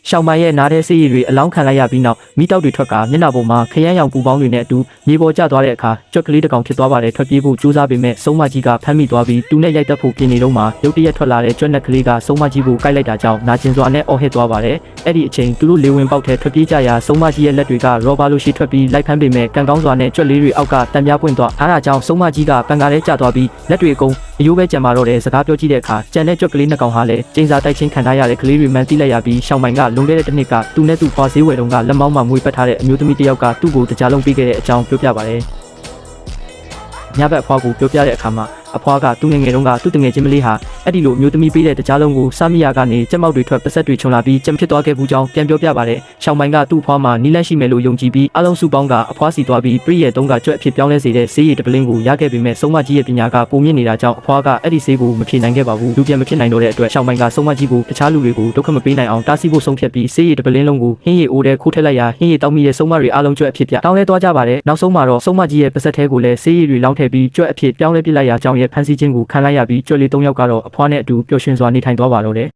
ရှောင်းမိုင်ရဲ့နားတဲ့ဆေးရည်တွေအလောင်းခံလိုက်ရပြီးနောက်မိတောက်တွေထွက်ကမျက်နှာပေါ်မှာခရမ်းရောင်ပူပေါင်းတွေနဲ့အတူမြေပေါ်ကျသွားတဲ့အခါကြွက်ကလေးတစ်ကောင်ဖြစ်သွားပါတယ်ထွက်ပြေးဖို့ကြိုးစားပေမဲ့စုံမကြီးကဖမ်းမိသွားပြီးတူနဲ့ရိုက်တက်ဖို့ပြင်နေတော့မှရုတ်တရက်ထွက်လာတဲ့ကြွက်နက်ကလေးကစုံမကြီးကိုကိုက်လိုက်တာကြောင့်နာကျင်စွာနဲ့အော်ဟစ်သွားပါတယ်အဲ့ဒီအချိန်သူတို့လေဝင်ပေါက်ထဲထွက်ပြေးကြရာစုံမကြီးရဲ့လက်တွေကရောဘာလိုရှိထွက်ပြီးလိုက်ဖမ်းပေမဲ့ကန်ကောင်းစွာနဲ့ကြွက်လေးတွေအောက်ကတံပြားပွင့်သွားအားကြောင့်စုံမကြီးကပန်ကားထဲကျသွားပြီးလက်တွေအကုန်အယိုးပဲကြံမာတော့တဲ့စကားပြောကြည့်တဲ့အခါကြံတဲ့ကြွက်ကလေးနှစ်ကောင်ဟာလည်းကျင်းစာတိုက်ချင်းခံထားရတဲ့ကလေးတွေမှန်သိလိုက်ရပြီးရှောင်းမိုင်ကလွန်ခဲ့တဲ့တစ်နှစ်ကသူနဲ့သူဖွာဈေးဝယ်တုန်းကလက်မောင်းမှာမွေးပတ်ထားတဲ့အမျိုးသမီးတစ်ယောက်ကသူ့ကိုတကြားလုံးပေးခဲ့တဲ့အကြောင်းပြောပြပါတယ်ညဘက်အဖွားကိုပြောပြတဲ့အခါမှာအဖွားကသူ့ငယ်ငယ်တုန်းကသူ့တငယ်ချင်းမလေးဟာအဲ့ဒီလိုအမျိုးသမီးပေးတဲ့တကြားလုံးကိုစမီယာကနေကြက်မောက်တွေထွက်ပစက်တွေခြုံလာပြီးကြက်ဖြစ်သွားခဲ့ဘူးကြောင်းပြန်ပြောပြပါတယ်။ရှောင်းမိုင်ကသူ့ဖွားမှာနီးလန့်ရှိမယ်လို့ယုံကြည်ပြီးအလုံးစုပေါင်းကအဖွားစီသွားပြီးပရိရဲ့တုံးကကြွက်အဖြစ်ပြောင်းလဲစေတဲ့ဆေးရည်တပလင်းကိုရခဲ့ပေမဲ့စုံမကြီးရဲ့ပညာကပုံမြင့်နေတာကြောင့်အဖွားကအဲ့ဒီဆေးကိုမဖြေနိုင်ခဲ့ပါဘူး။လူပြန်မဖြစ်နိုင်တော့တဲ့အတွက်ရှောင်းမိုင်ကစုံမကြီးကိုတခြားလူတွေကိုဒုက္ခမပေးနိုင်အောင်တားဆီးဖို့ဆုံးဖြတ်ပြီးဆေးရည်တပလင်းလုံးကိုဟင်းရည်အိုးထဲခိုးထည့်လိုက်ရာဟင်းရည်တောက်မိတဲ့စုံမတွေအလုံးကြွက်အဖြစ်ပြတောင်းလဲသွားကြပါတယ်။နောက်ဆုံးမှာတော့စုံမကြီးရဲ့ပစက်ထဲကိုလည်းဆေးရည်တွေလောင်းထည့်ပြီးကြွက်အဖြစ်ပြောင်းလဲပစ်လိုက်ရာကြောင့်ရဲ့ဖန်ဆီးခြင်းကိုခံလိုက်ရပြီးကြွက်လေး၃ယောက်ကတော့အဖွားနဲ့အတူပျော်ရွှင်စွာနေထိုင်သွားပါတော့တယ်